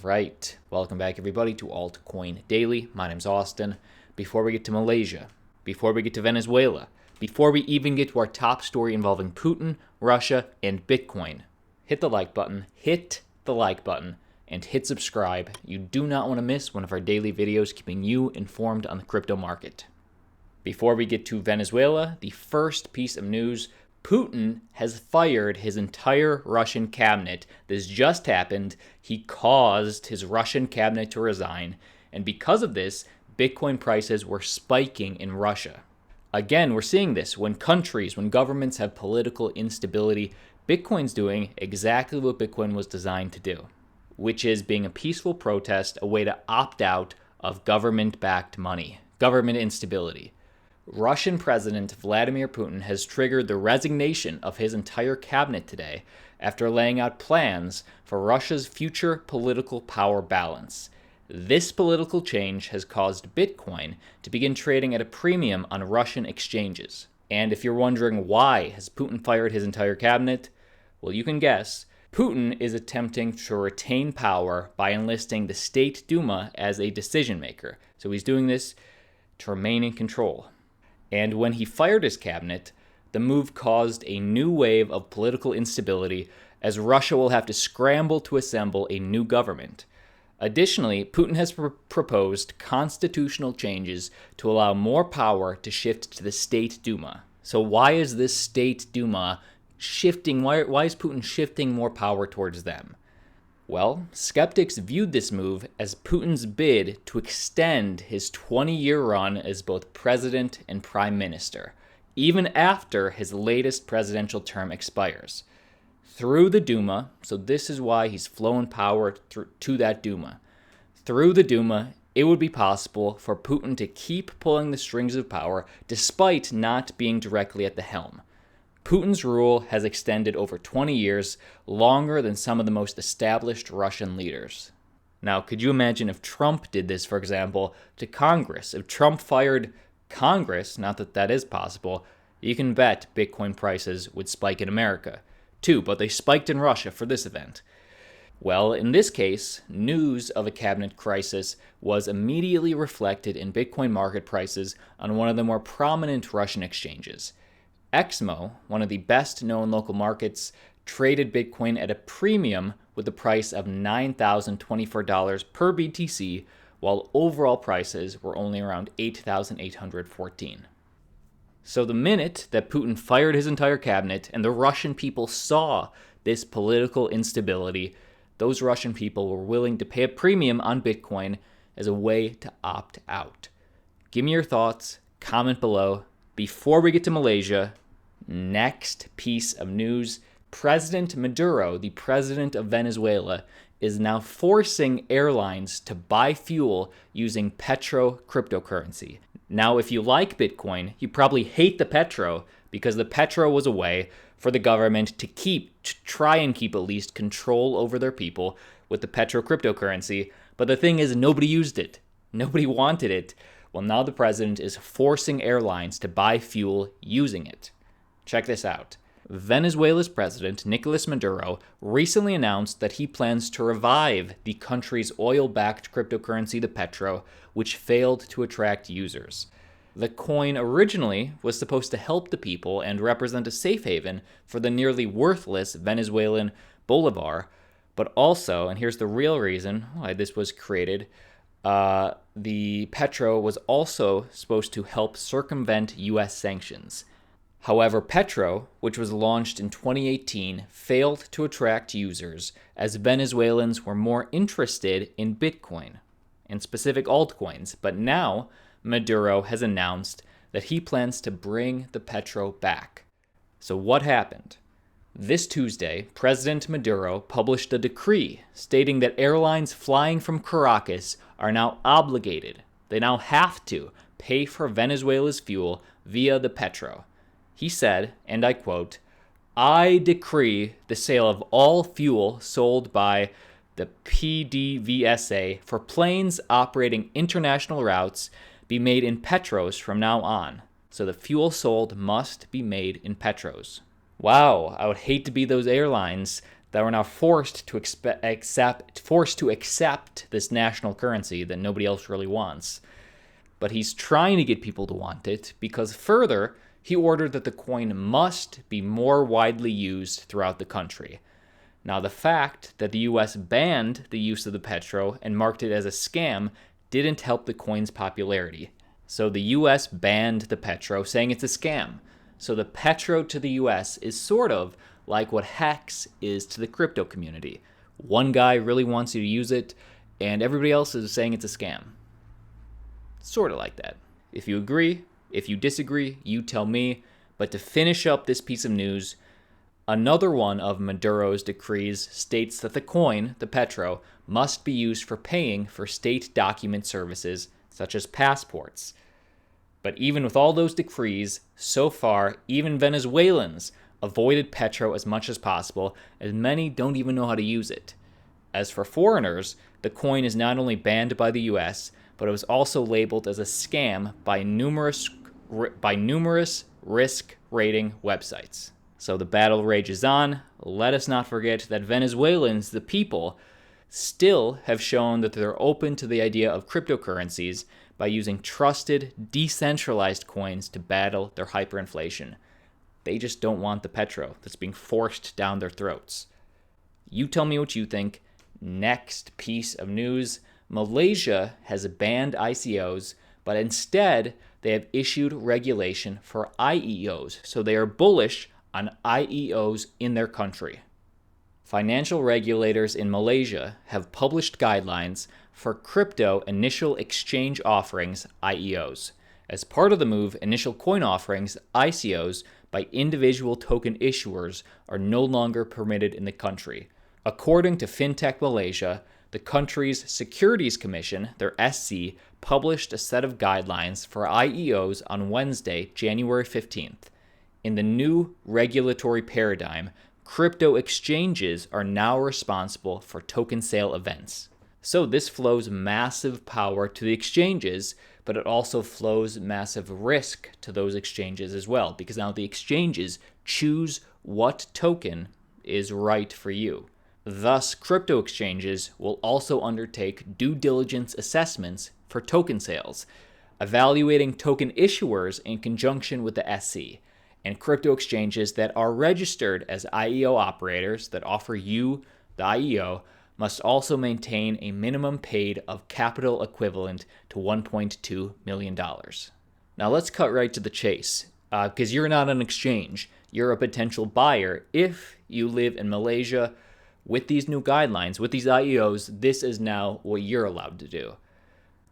Alright, welcome back everybody to Altcoin Daily. My name's Austin. Before we get to Malaysia, before we get to Venezuela, before we even get to our top story involving Putin, Russia, and Bitcoin, hit the like button, and hit subscribe. You do not want to miss one of our daily videos keeping you informed on the crypto market. Before we get to Venezuela, the first piece of news: Putin has fired his entire Russian cabinet. This just happened. He caused his Russian cabinet to resign, and because of this, Bitcoin prices were spiking in Russia. Again, we're seeing this when governments have political instability. Bitcoin's doing exactly what Bitcoin was designed to do, which is being a peaceful protest, a way to opt out of government-backed money, government instability. Russian President Vladimir Putin has triggered the resignation of his entire cabinet today after laying out plans for Russia's future political power balance. This political change has caused Bitcoin to begin trading at a premium on Russian exchanges. And if you're wondering why has Putin fired his entire cabinet, well, you can guess. Putin is attempting to retain power by enlisting the State Duma as a decision maker. So he's doing this to remain in control. And when he fired his cabinet, the move caused a new wave of political instability, as Russia will have to scramble to assemble a new government. Additionally, Putin has proposed constitutional changes to allow more power to shift to the State Duma. So why is this State Duma shifting? Why is Putin shifting more power towards them? Well, skeptics viewed this move as Putin's bid to extend his 20-year run as both president and prime minister, even after his latest presidential term expires. Through the Duma, so this is why he's flowing power to that Duma. Through the Duma, it would be possible for Putin to keep pulling the strings of power despite not being directly at the helm. Putin's rule has extended over 20 years, longer than some of the most established Russian leaders. Now, could you imagine if Trump did this, for example, to Congress? If Trump fired Congress, not that that is possible, you can bet Bitcoin prices would spike in America, too, but they spiked in Russia for this event. Well, in this case, news of a cabinet crisis was immediately reflected in Bitcoin market prices on one of the more prominent Russian exchanges. Exmo, one of the best-known local markets, traded Bitcoin at a premium with a price of $9,024 per BTC, while overall prices were only around $8,814. So the minute that Putin fired his entire cabinet and the Russian people saw this political instability, those Russian people were willing to pay a premium on Bitcoin as a way to opt out. Give me your thoughts, comment below. Before we get to Malaysia, next piece of news: President Maduro, the president of Venezuela, is now forcing airlines to buy fuel using PETRO cryptocurrency. Now, if you like Bitcoin, you probably hate the PETRO because the PETRO was a way for the government to try and keep at least control over their people with the PETRO cryptocurrency. But the thing is, nobody used it. Nobody wanted it. Well, now the president is forcing airlines to buy fuel using it. Check this out. Venezuela's president, Nicolas Maduro, recently announced that he plans to revive the country's oil-backed cryptocurrency, the PETRO, which failed to attract users. The coin originally was supposed to help the people and represent a safe haven for the nearly worthless Venezuelan bolivar, but also, and here's the real reason why this was created, the PETRO was also supposed to help circumvent U.S. sanctions. However, PETRO, which was launched in 2018, failed to attract users as Venezuelans were more interested in Bitcoin and specific altcoins. But now, Maduro has announced that he plans to bring the PETRO back. So what happened? This Tuesday, President Maduro published a decree stating that airlines flying from Caracas are now obligated. They now have to pay for Venezuela's fuel via the PETRO. He said, and I quote, "I decree the sale of all fuel sold by the PDVSA for planes operating international routes be made in Petros from now on. So the fuel sold must be made in Petros." Wow, I would hate to be those airlines that we're now forced to accept this national currency that nobody else really wants. But he's trying to get people to want it because further, he ordered that the coin must be more widely used throughout the country. Now, the fact that the US banned the use of the PETRO and marked it as a scam didn't help the coin's popularity. So the US banned the PETRO, saying it's a scam. So the PETRO to the US is sort of like what Hex is to the crypto community. One guy really wants you to use it, and everybody else is saying it's a scam. Sort of like that. If you agree, if you disagree, you tell me. But to finish up this piece of news, another one of Maduro's decrees states that the coin, the PETRO, must be used for paying for state document services such as passports. But even with all those decrees, so far, even Venezuelans avoided PETRO as much as possible, as many don't even know how to use it. As for foreigners, the coin is not only banned by the US, but it was also labeled as a scam by numerous risk rating websites. So the battle rages on. Let us not forget that Venezuelans, the people, still have shown that they're open to the idea of cryptocurrencies by using trusted, decentralized coins to battle their hyperinflation. They just don't want the PETRO that's being forced down their throats. You tell me what you think. Next piece of news. Malaysia has banned ICOs, but instead they have issued regulation for IEOs. So they are bullish on IEOs in their country. Financial regulators in Malaysia have published guidelines for crypto initial exchange offerings, IEOs. As part of the move, initial coin offerings, ICOs, by individual token issuers are no longer permitted in the country. According to FinTech Malaysia, the country's Securities Commission, their SC, published a set of guidelines for IEOs on Wednesday, January 15th. In the new regulatory paradigm, crypto exchanges are now responsible for token sale events. So this flows massive power to the exchanges, but it also flows massive risk to those exchanges as well, because now the exchanges choose what token is right for you. Thus, crypto exchanges will also undertake due diligence assessments for token sales, evaluating token issuers in conjunction with the SC, and crypto exchanges that are registered as IEO operators that offer you, the IEO, must also maintain a minimum paid of capital equivalent to $1.2 million. Now let's cut right to the chase, because you're not an exchange. You're a potential buyer if you live in Malaysia. With these new guidelines, with these IEOs, this is now what you're allowed to do.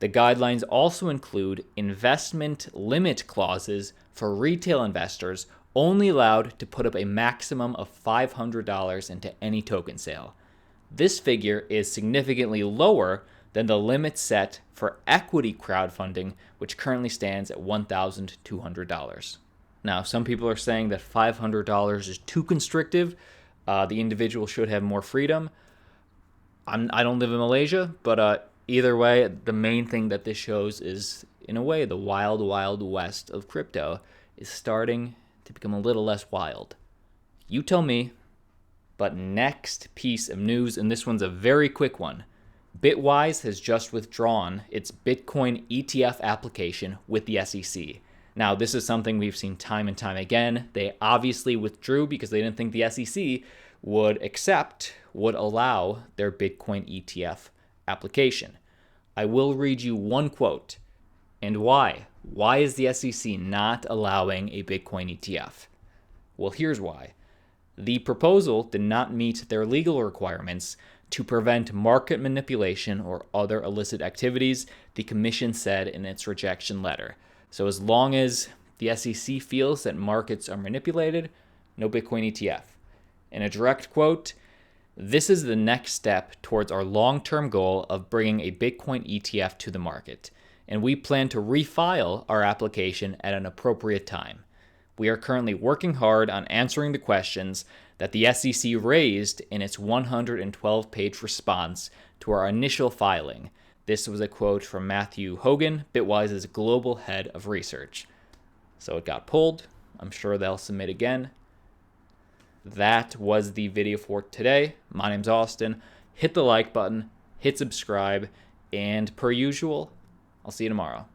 The guidelines also include investment limit clauses for retail investors only allowed to put up a maximum of $500 into any token sale. This figure is significantly lower than the limit set for equity crowdfunding, which currently stands at $1,200. Now, some people are saying that $500 is too constrictive. The individual should have more freedom. I don't live in Malaysia, but either way, the main thing that this shows is, in a way, the wild, wild west of crypto is starting to become a little less wild. You tell me. But next piece of news, and this one's a very quick one. Bitwise has just withdrawn its Bitcoin ETF application with the SEC. Now, this is something we've seen time and time again. They obviously withdrew because they didn't think the SEC would allow their Bitcoin ETF application. I will read you one quote. And why? Why is the SEC not allowing a Bitcoin ETF? Well, here's why. The proposal did not meet their legal requirements to prevent market manipulation or other illicit activities, the commission said in its rejection letter. So as long as the SEC feels that markets are manipulated, no Bitcoin ETF. In a direct quote, "This is the next step towards our long-term goal of bringing a Bitcoin ETF to the market, and we plan to refile our application at an appropriate time. We are currently working hard on answering the questions that the SEC raised in its 112-page response to our initial filing." This was a quote from Matthew Hogan, Bitwise's global head of research. So it got pulled. I'm sure they'll submit again. that was the video for today. My name's Austin. Hit the like button, hit subscribe, and per usual, I'll see you tomorrow.